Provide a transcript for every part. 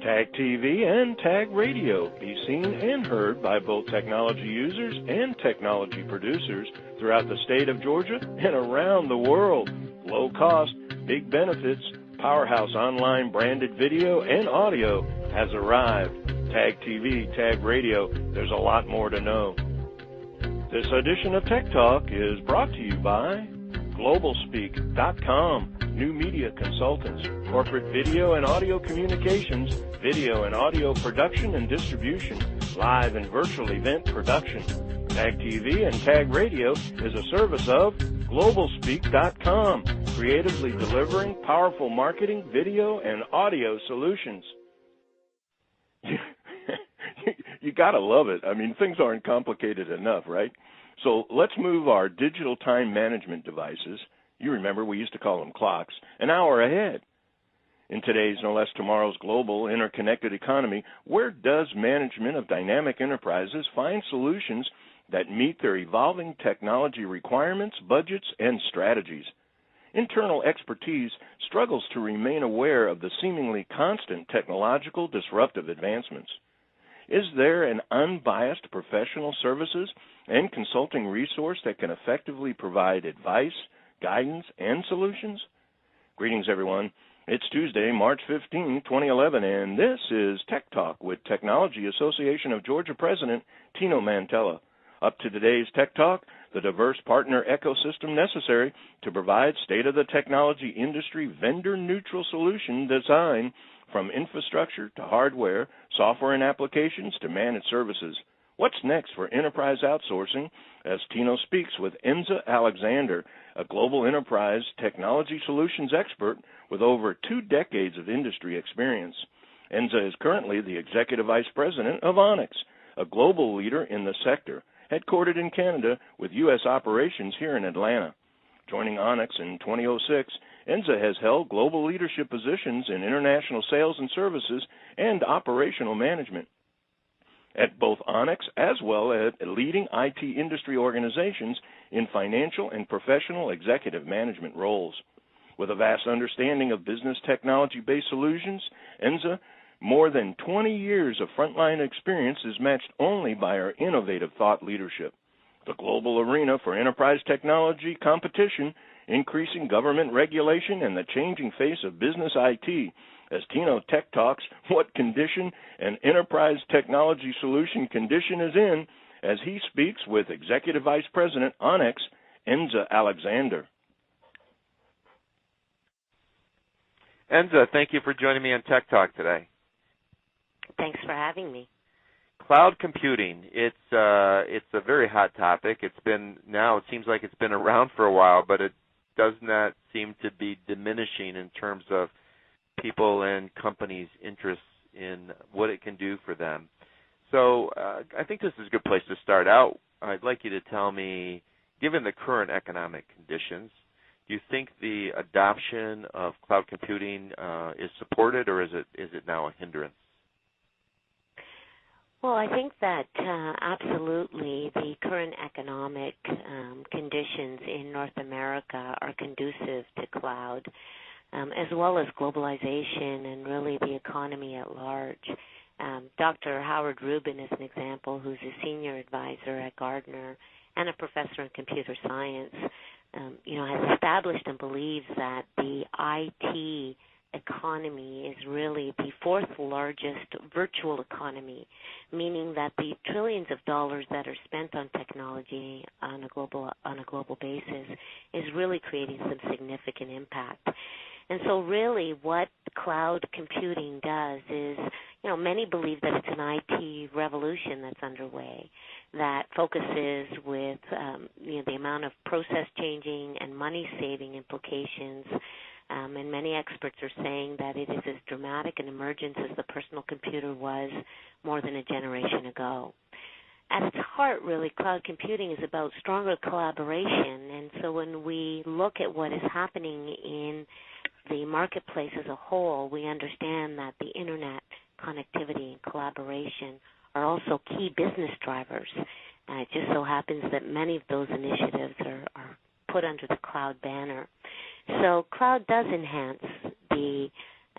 Tag TV and Tag Radio be seen and heard by both technology users and technology producers throughout the state of Georgia and around the world. Low cost, big benefits, powerhouse online branded video and audio has arrived. Tag TV, Tag Radio, there's a lot more to know. This edition of Tech Talk is brought to you by GlobalSpeak.com, new media consultants, corporate video and audio communications, video and audio production and distribution, live and virtual event production. Tag TV and Tag Radio is a service of GlobalSpeak.com, creatively delivering powerful marketing, video, and audio solutions. You gotta love it. I mean, things aren't complicated enough, right? So let's move our digital time management devices, you remember we used to call them clocks, an hour ahead. In today's, no less tomorrow's global interconnected economy, where does management of dynamic enterprises find solutions that meet their evolving technology requirements, budgets, and strategies? Internal expertise struggles to remain aware of the seemingly constant technological disruptive advancements. Is there an unbiased professional services and consulting resource that can effectively provide advice, guidance, and solutions? Greetings, everyone. It's Tuesday, March 15, 2011, and this is Tech Talk with Technology Association of Georgia President Tino Mantella. Up to today's Tech Talk, the diverse partner ecosystem necessary to provide state-of-the-technology industry vendor-neutral solution design from infrastructure to hardware, software and applications to managed services. What's next for enterprise outsourcing? As Tino speaks with Enza Alexander, a global enterprise technology solutions expert with over 2 decades of industry experience. Enza is currently the Executive Vice President of OnX, a global leader in the sector, headquartered in Canada with U.S. operations here in Atlanta. Joining OnX in 2006, Enza has held global leadership positions in international sales and services and operational management at both OnX as well as leading IT industry organizations in financial and professional executive management roles. With a vast understanding of business technology-based solutions, Enza, more than 20 years of frontline experience is matched only by our innovative thought leadership. The global arena for enterprise technology competition, increasing government regulation, and the changing face of business IT. As Tino Tech talks, what condition an enterprise technology solution condition is in, as he speaks with Executive Vice President OnX, Enza Alexander. Enza, thank you for joining me on Tech Talk today. Thanks for having me. Cloud computing, it's a very hot topic. It seems like it's been around for a while, but it does not seem to be diminishing in terms of people and companies' interests in what it can do for them. So I think this is a good place to start out. I'd like you to tell me, given the current economic conditions, do you think the adoption of cloud computing is supported, or is it now a hindrance? Well, I think that absolutely the current economic conditions in North America are conducive to cloud, as well as globalization and really the economy at large. Dr. Howard Rubin is an example, who's a senior advisor at Gardner and a professor in computer science, has established and believes that the IT economy is really the 4th largest virtual economy, meaning that the trillions of dollars that are spent on technology on a global basis is really creating some significant impact. And so really what cloud computing does is, many believe that it's an IT revolution that's underway that focuses with, the amount of process changing and money saving implications. And many experts are saying that it is as dramatic an emergence as the personal computer was more than a generation ago. At its heart, really, cloud computing is about stronger collaboration. And so when we look at what is happening in the marketplace as a whole, we understand that the Internet, connectivity, and collaboration are also key business drivers. It just so happens that many of those initiatives are put under the cloud banner. So cloud does enhance the,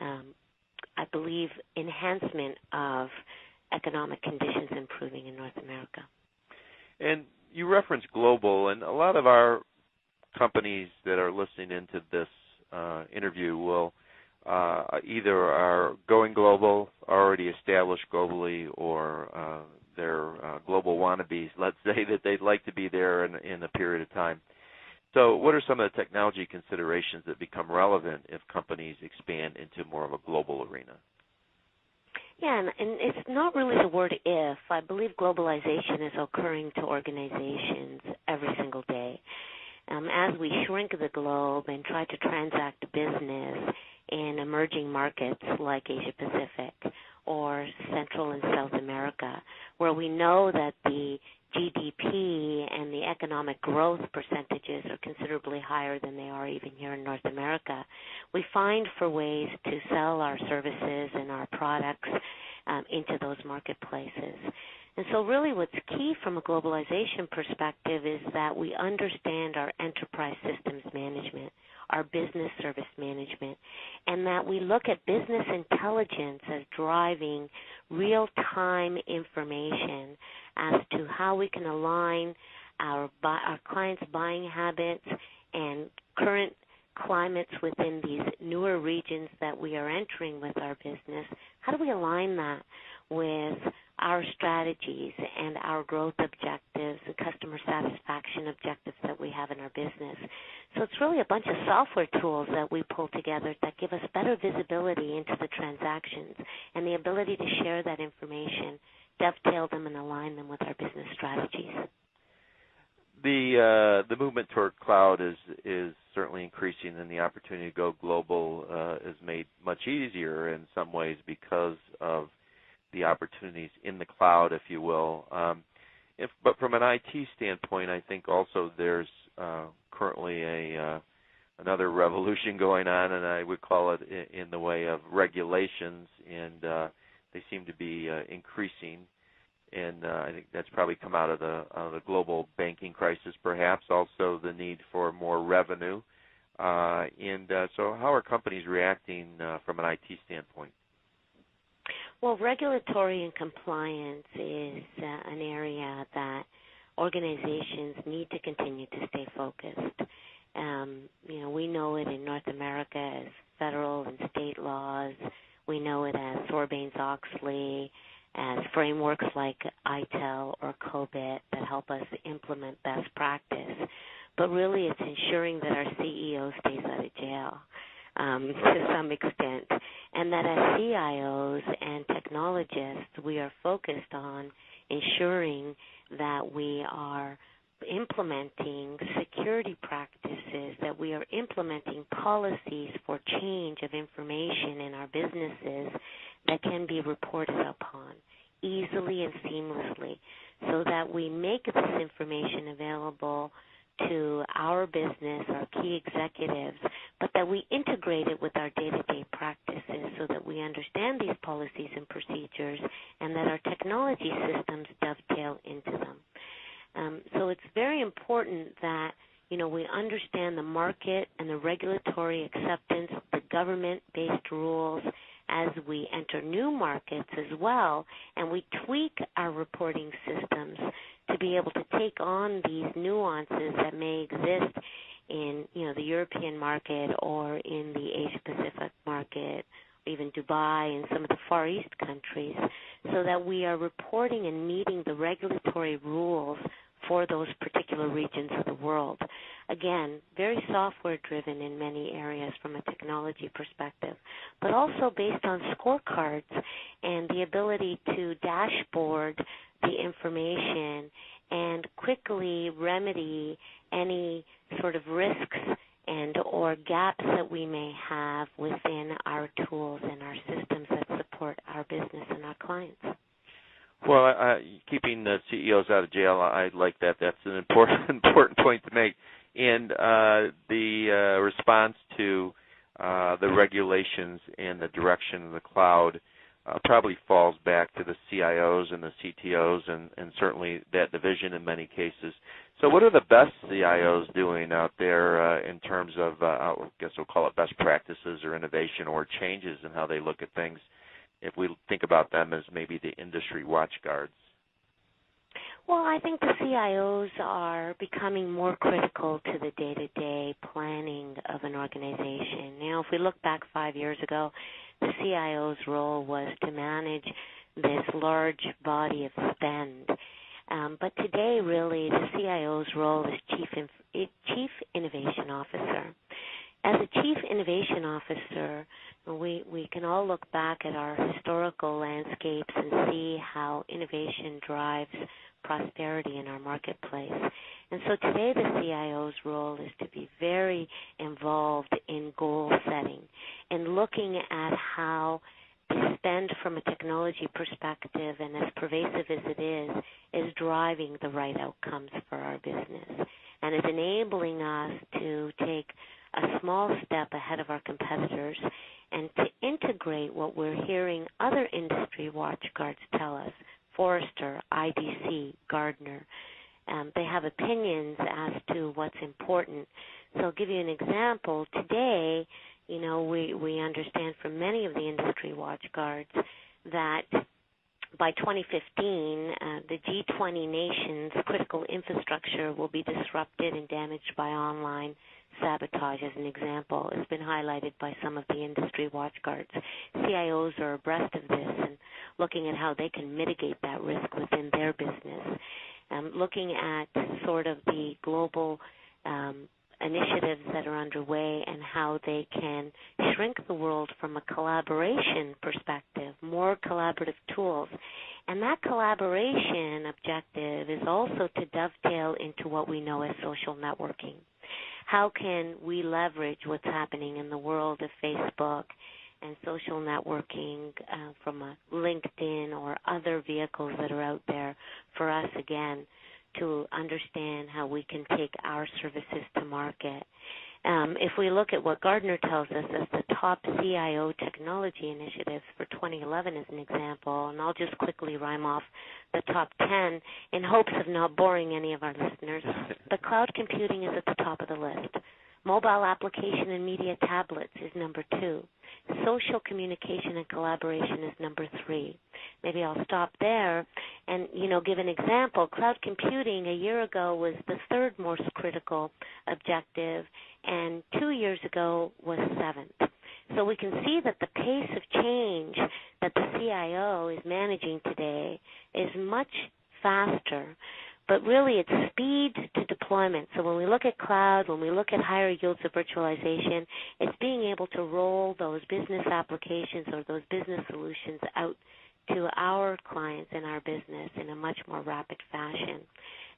I believe, enhancement of economic conditions improving in North America. And you referenced global, and a lot of our companies that are listening into this interview will either are going global, already established globally, or they're global wannabes, let's say, that they'd like to be there in a period of time. So what are some of the technology considerations that become relevant if companies expand into more of a global arena? Yeah, and it's not really the word if. I believe globalization is occurring to organizations every single day. As we shrink the globe and try to transact business in emerging markets like Asia Pacific or Central and South America, where we know that the GDP and the economic growth percentages are considerably higher than they are even here in North America, we find for ways to sell our services and our products into those marketplaces. And so really what's key from a globalization perspective is that we understand our enterprise systems management, our business service management, and that we look at business intelligence as driving real-time information as to how we can align our clients' buying habits and current climates within these newer regions that we are entering with our business. How do we align that with our strategies and our growth objectives, the customer satisfaction objectives that we have in our business? So it's really a bunch of software tools that we pull together that give us better visibility into the transactions and the ability to share that information, dovetail them, and align them with our business strategies. The movement toward cloud is certainly increasing, and the opportunity to go global is made much easier in some ways because of the opportunities in the cloud, if you will. But from an IT standpoint, I think also there's currently another revolution going on, and I would call it in the way of regulations, and they seem to be increasing. And I think that's probably come out of the global banking crisis, perhaps. Also, the need for more revenue. So, how are companies reacting from an IT standpoint? Well, regulatory and compliance is an area that organizations need to continue to stay focused. We know it in North America as federal and state laws. We know it as Sarbanes-Oxley, as frameworks like ITEL or COBIT that help us implement best practice. But really it's ensuring that our CEO stays out of jail to some extent, and that as CIOs and technologists, we are focused on ensuring that we are implementing security practices, that we are implementing policies for change of information in our businesses that can be reported upon easily and seamlessly, so that we make this information available to our business, our key executives, but that we integrate it with our day-to-day practices so that we understand these policies and procedures and that our technology systems dovetail into them. So it's very important that we understand the market and the regulatory acceptance, the government-based rules as we enter new markets as well, and we tweak our reporting systems to be able to take on these nuances that may exist in the European market or in the Asia-Pacific market, or even Dubai and some of the Far East countries, so that we are reporting and meeting the regulatory rules for those particular regions of the world. Again, very software-driven in many areas from a technology perspective, but also based on scorecards and the ability to dashboard the information and quickly remedy any sort of risks and or gaps that we may have within our tools and our systems that support our business and our clients. Well, keeping the CEOs out of jail, I like that. That's an important point to make. And the response to the regulations and the direction of the cloud probably falls back to the CIOs and the CTOs and certainly that division in many cases. So what are the best CIOs doing out there in terms of, I guess we'll call it best practices or innovation or changes in how they look at things if we think about them as maybe the industry watchguards? Well, I think the CIOs are becoming more critical to the day-to-day planning of an organization. If we look back 5 years ago, the CIO's role was to manage this large body of spend. But today, really, the CIO's role is Chief Innovation Officer. As a Chief Innovation Officer, we can all look back at our historical landscapes and see how innovation drives prosperity in our marketplace. And so today the CIO's role is to be very involved in goal setting and looking at how the spend from a technology perspective, and as pervasive as it is driving the right outcomes for our business and is enabling us to take a small step ahead of our competitors and to integrate what we're hearing other industry watchguards tell us, Forrester, IDC, Gartner. They have opinions as to what's important. So I'll give you an example. Today, we understand from many of the industry watchguards that by 2015, the G20 nations' critical infrastructure will be disrupted and damaged by online sabotage, as an example. It's been highlighted by some of the industry watchguards. CIOs are abreast of this and looking at how they can mitigate that risk within their business. Looking at sort of the global initiatives that are underway and how they can shrink the world from a collaboration perspective, more collaborative tools. And that collaboration objective is also to dovetail into what we know as social networking. How can we leverage what's happening in the world of Facebook and social networking from a LinkedIn or other vehicles that are out there for us, again, to understand how we can take our services to market. If we look at what Gartner tells us as the top CIO technology initiatives for 2011 as an example, and I'll just quickly rhyme off the top 10 in hopes of not boring any of our listeners, the cloud computing is at the top of the list. Mobile application and media tablets is number 2. Social communication and collaboration is number 3. Maybe I'll stop there and, give an example. Cloud computing a year ago was the 3rd most critical objective, and 2 years ago was 7th. So we can see that the pace of change that the CIO is managing today is much faster. But really, it's speed to deployment. So when we look at cloud, when we look at higher yields of virtualization, it's being able to roll those business applications or those business solutions out to our clients and our business in a much more rapid fashion.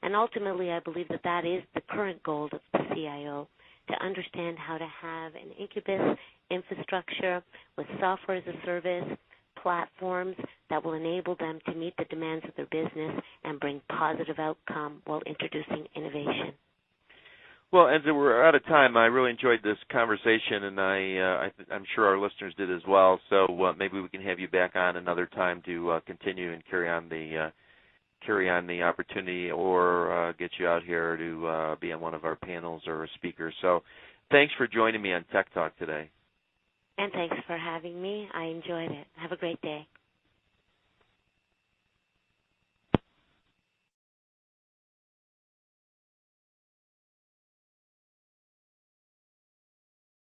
And ultimately, I believe that that is the current goal of the CIO, to understand how to have an incubus infrastructure with software as a service, platforms that will enable them to meet the demands of their business and bring positive outcome while introducing innovation. Well, Enza, we're out of time. I really enjoyed this conversation, and I'm sure our listeners did as well. So maybe we can have you back on another time to continue and carry on the opportunity, or get you out here to be on one of our panels or a speaker. So thanks for joining me on Tech Talk today. And thanks for having me. I enjoyed it. Have a great day.